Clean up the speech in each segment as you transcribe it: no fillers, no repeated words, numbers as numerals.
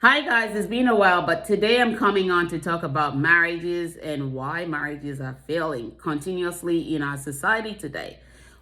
Hi guys, it's been a while, but today I'm coming on to talk about marriages and why marriages are failing continuously in our society today.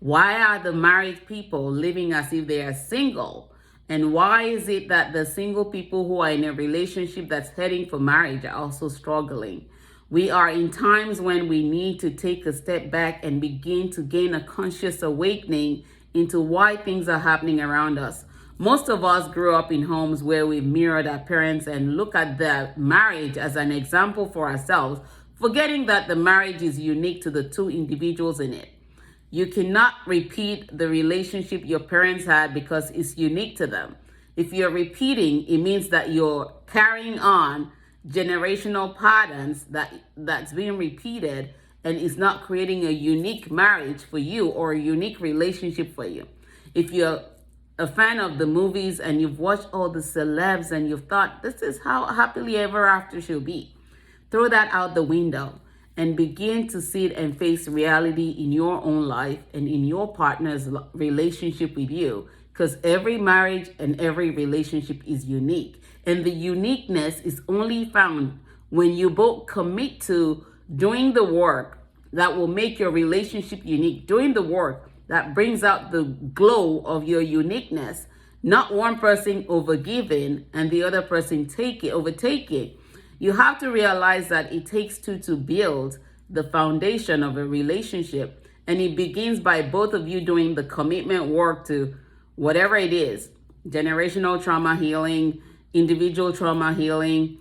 Why are the married people living as if they are single? And why is it that the single people who are in a relationship that's heading for marriage are also struggling? We are in times when we need to take a step back and begin to gain a conscious awakening into why things are happening around us. Most of us grew up in homes where we mirrored our parents and look at the marriage as an example for ourselves, forgetting that the marriage is unique to the two individuals in it. You cannot repeat the relationship your parents had because it's unique to them. If you're repeating, it means that you're carrying on generational patterns that's being repeated and is not creating a unique marriage for you or a unique relationship for you. If you're a fan of the movies and you've watched all the celebs and you've thought this is how happily ever after she'll be, throw that out the window and begin to sit and face reality in your own life and in your partner's relationship with you, because every marriage and every relationship is unique, and the uniqueness is only found when you both commit to doing the work that will make your relationship unique, doing the work that brings out the glow of your uniqueness, not one person overgiving and the other person overtake it. You have to realize that it takes two to build the foundation of a relationship, and it begins by both of you doing the commitment work to whatever it is: generational trauma healing, individual trauma healing,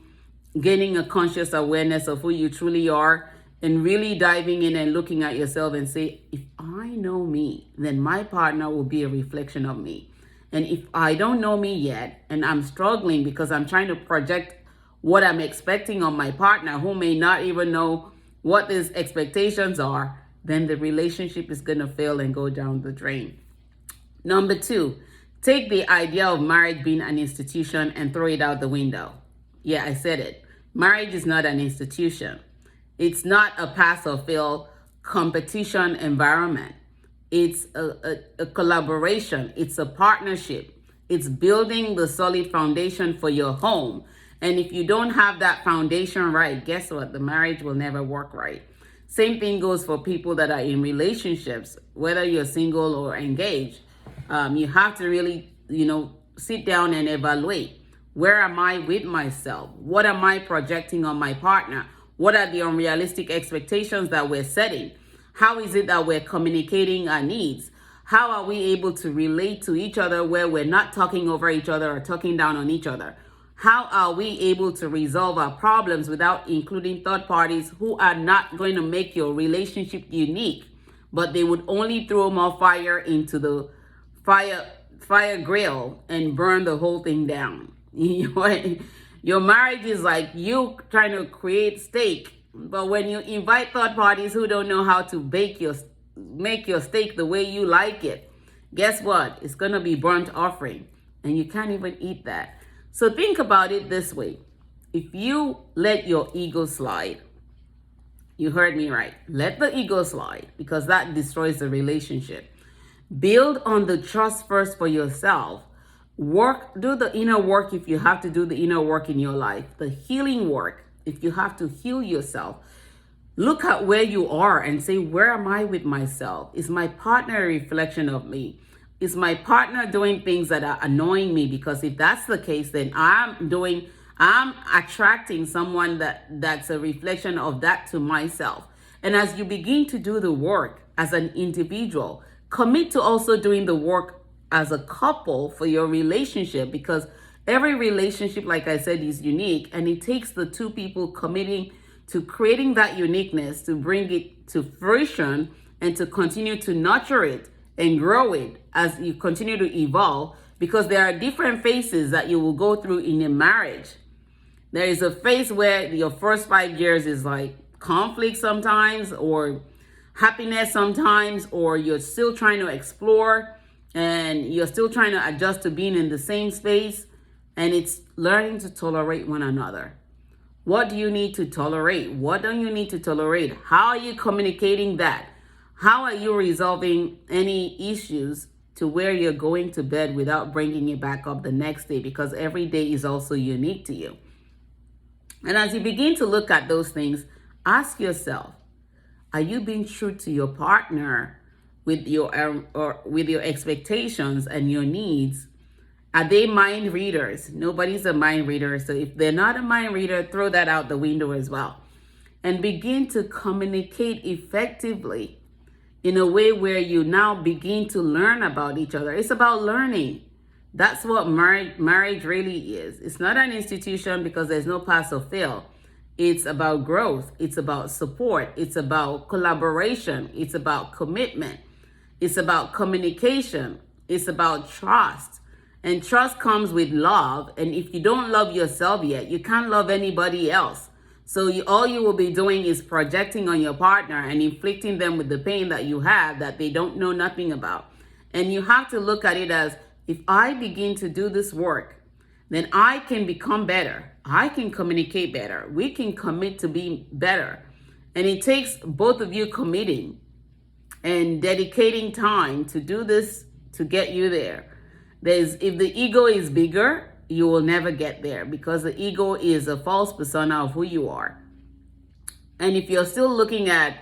gaining a conscious awareness of who you truly are, and really diving in and looking at yourself and say, if I know me, then my partner will be a reflection of me. And if I don't know me yet and I'm struggling because I'm trying to project what I'm expecting on my partner, who may not even know what these expectations are, then the relationship is going to fail and go down the drain. Number two, take the idea of marriage being an institution and throw it out the window. Yeah, I said it. Marriage is not an institution. It's not a pass or fail competition environment. It's a collaboration. It's a partnership. It's building the solid foundation for your home. And if you don't have that foundation right, guess what? The marriage will never work right. Same thing goes for people that are in relationships, whether you're single or engaged. You have to really, sit down and evaluate. Where am I with myself? What am I projecting on my partner? What are the unrealistic expectations that we're setting? How is it that we're communicating our needs? How are we able to relate to each other where we're not talking over each other or talking down on each other? How are we able to resolve our problems without including third parties who are not going to make your relationship unique, but they would only throw more fire into the fire grill and burn the whole thing down? Your marriage is like you trying to create steak, but when you invite third parties who don't know how to make your steak the way you like it, guess what? It's going to be burnt offering, and you can't even eat that. So think about it this way. If you let your ego slide, you heard me right. Let the ego slide, because that destroys the relationship. Build on the trust first for yourself. Do the inner work if you have to do the inner work in your life. The healing work if you have to heal yourself. Look at where you are and say, where am I with myself? Is my partner a reflection of me? Is my partner doing things that are annoying me? Because if that's the case, then I'm attracting someone that's a reflection of that to myself. And as you begin to do the work as an individual, commit to also doing the work as a couple for your relationship, because every relationship, like I said, is unique, and it takes the two people committing to creating that uniqueness to bring it to fruition and to continue to nurture it and grow it as you continue to evolve, because there are different phases that you will go through in a marriage. There is a phase where your first 5 years is like conflict sometimes, or happiness sometimes, or you're still trying to explore and you're still trying to adjust to being in the same space, and it's learning to tolerate one another. What do you need to tolerate? What don't you need to tolerate? How are you communicating that? How are you resolving any issues to where you're going to bed without bringing it back up the next day, because every day is also unique to you. And as you begin to look at those things, ask yourself, are you being true to your partner with your expectations and your needs? Are they mind readers? Nobody's a mind reader. So if they're not a mind reader, throw that out the window as well. And begin to communicate effectively in a way where you now begin to learn about each other. It's about learning. That's what marriage really is. It's not an institution because there's no pass or fail. It's about growth. It's about support. It's about collaboration. It's about commitment. It's about communication. It's about trust. And trust comes with love. And if you don't love yourself yet, you can't love anybody else. So all you will be doing is projecting on your partner and inflicting them with the pain that you have that they don't know nothing about. And you have to look at it as, if I begin to do this work, then I can become better. I can communicate better. We can commit to be better. And it takes both of you committing and dedicating time to do this to get you there. If the ego is bigger, you will never get there, because the ego is a false persona of who you are. And if you're still looking at,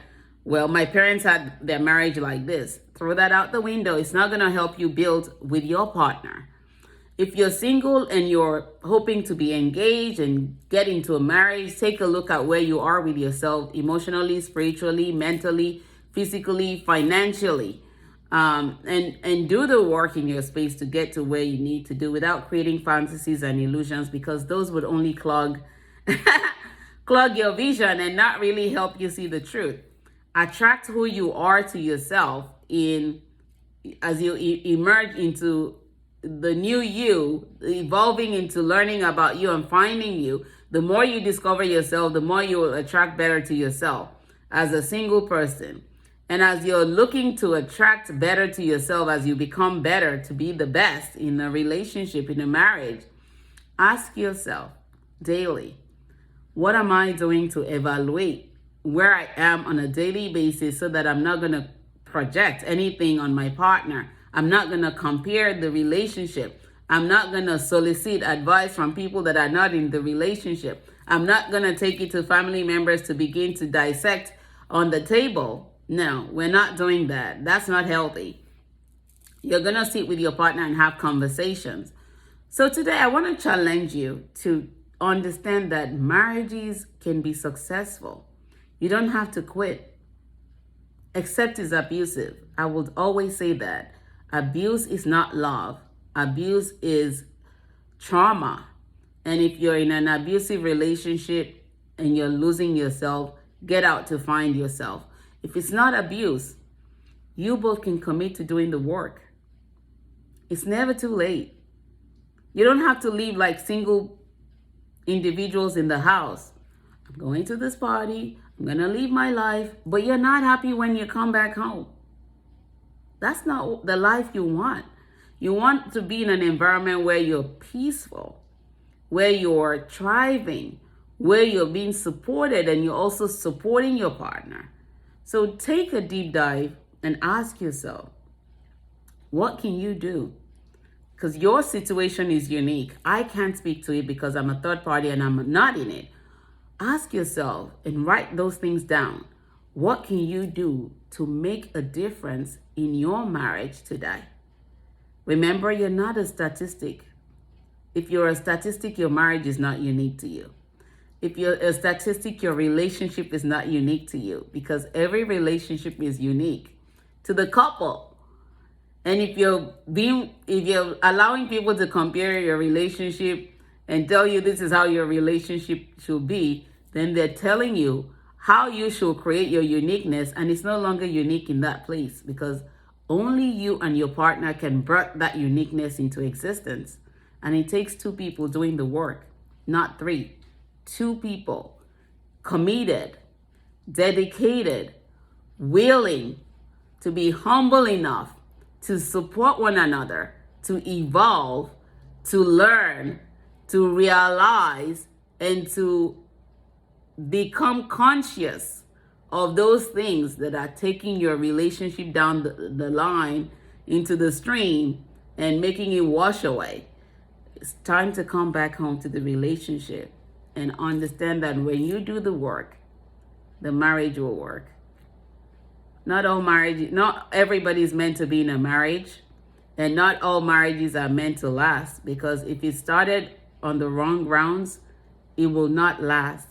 well, my parents had their marriage like this, throw that out the window. It's not going to help you build with your partner. If you're single and you're hoping to be engaged and get into a marriage, take a look at where you are with yourself emotionally, spiritually, mentally, physically, financially. And do the work in your space to get to where you need to do without creating fantasies and illusions, because those would only clog your vision and not really help you see the truth. Attract who you are to yourself as you emerge into the new you, evolving into learning about you and finding you. The more you discover yourself, the more you will attract better to yourself as a single person. And as you're looking to attract better to yourself, as you become better to be the best in a relationship, in a marriage, ask yourself daily, what am I doing to evaluate where I am on a daily basis so that I'm not going to project anything on my partner? I'm not going to compare the relationship. I'm not going to solicit advice from people that are not in the relationship. I'm not going to take it to family members to begin to dissect on the table. No, we're not doing that. That's not healthy. You're going to sit with your partner and have conversations. So today I want to challenge you to understand that marriages can be successful. You don't have to quit, except it's abusive. I will always say that. Abuse is not love. Abuse is trauma. And if you're in an abusive relationship and you're losing yourself, get out to find yourself. If it's not abuse, you both can commit to doing the work. It's never too late. You don't have to leave like single individuals in the house. I'm going to this party. I'm going to leave my life. But you're not happy when you come back home. That's not the life you want. You want to be in an environment where you're peaceful, where you're thriving, where you're being supported and you're also supporting your partner. So take a deep dive and ask yourself, what can you do? Because your situation is unique. I can't speak to it because I'm a third party and I'm not in it. Ask yourself and write those things down. What can you do to make a difference in your marriage today? Remember, you're not a statistic. If you're a statistic, your marriage is not unique to you. If you're a statistic, your relationship is not unique to you, because every relationship is unique to the couple. And if you're allowing people to compare your relationship and tell you this is how your relationship should be, then they're telling you how you should create your uniqueness, and it's no longer unique in that place, because only you and your partner can birth that uniqueness into existence. And it takes two people doing the work, not three. Two people committed, dedicated, willing to be humble enough to support one another, to evolve, to learn, to realize, and to become conscious of those things that are taking your relationship down the line into the stream and making it wash away. It's time to come back home to the relationship and understand that when you do the work, the marriage will work. Not everybody's meant to be in a marriage, and not all marriages are meant to last, because if it started on the wrong grounds, it will not last.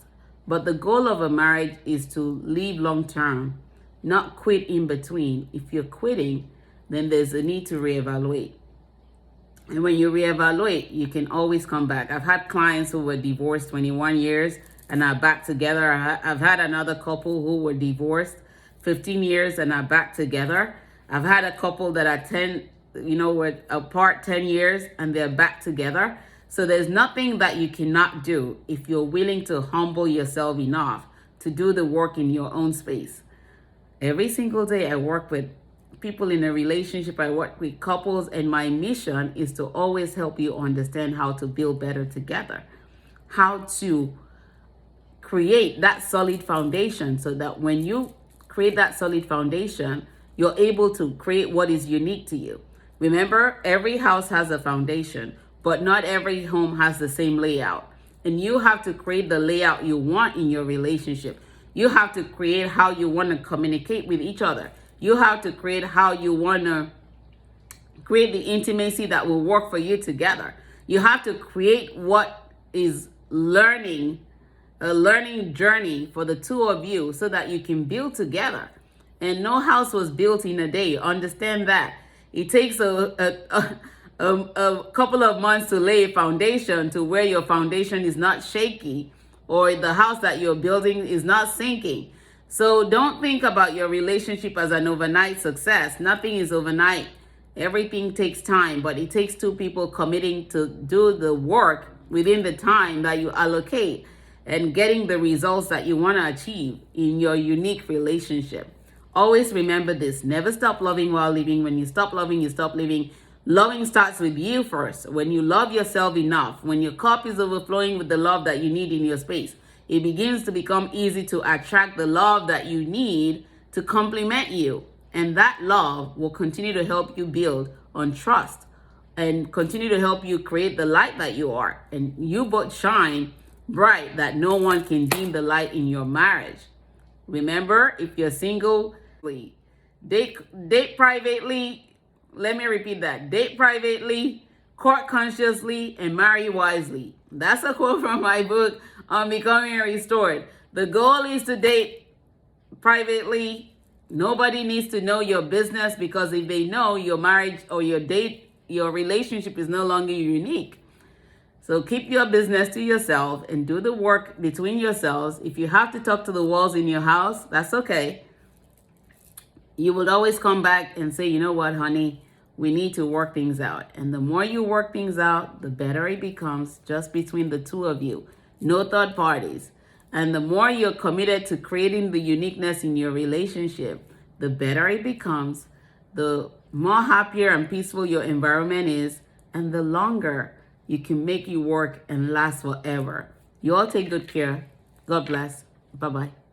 But the goal of a marriage is to live long term, not quit in between. If you're quitting, then there's a need to reevaluate. And when you reevaluate, you can always come back. I've had clients who were divorced 21 years and are back together. I've had another couple who were divorced 15 years and are back together. I've had a couple that are were apart 10 years and they're back together. So there's nothing that you cannot do if you're willing to humble yourself enough to do the work in your own space. Every single day I work with people in a relationship, I work with couples, and my mission is to always help you understand how to build better together, how to create that solid foundation, so that when you create that solid foundation, you're able to create what is unique to you. Remember, every house has a foundation, but not every home has the same layout. And you have to create the layout you want in your relationship. You have to create how you want to communicate with each other. You have to create how you want to create the intimacy that will work for you together. You have to create what is a learning journey for the two of you, so that you can build together. And no house was built in a day. Understand that. It takes a couple of months to lay a foundation to where your foundation is not shaky, or the house that you're building is not sinking. So don't think about your relationship as an overnight success. Nothing is overnight. Everything takes time, but it takes two people committing to do the work within the time that you allocate and getting the results that you want to achieve in your unique relationship. Always remember this: never stop loving while living. When you stop loving, you stop living. Loving starts with you first. When you love yourself enough, when your cup is overflowing with the love that you need in your space, it begins to become easy to attract the love that you need to complement you. And that love will continue to help you build on trust and continue to help you create the light that you are. And you both shine bright that no one can dim the light in your marriage. Remember, if you're single, date privately. Let me repeat that. Date privately, court consciously, and marry wisely. That's a quote from my book on Becoming Restored. The goal is to date privately. Nobody needs to know your business, because if they know, your marriage or your relationship is no longer unique. So keep your business to yourself and do the work between yourselves. If you have to talk to the walls in your house, that's okay. You will always come back and say, you know what, honey, we need to work things out. And the more you work things out, the better it becomes, just between the two of you. No third parties. And the more you're committed to creating the uniqueness in your relationship, the better it becomes, the more happier and peaceful your environment is, and the longer you can make you work and last forever. You all take good care. God bless. Bye-bye.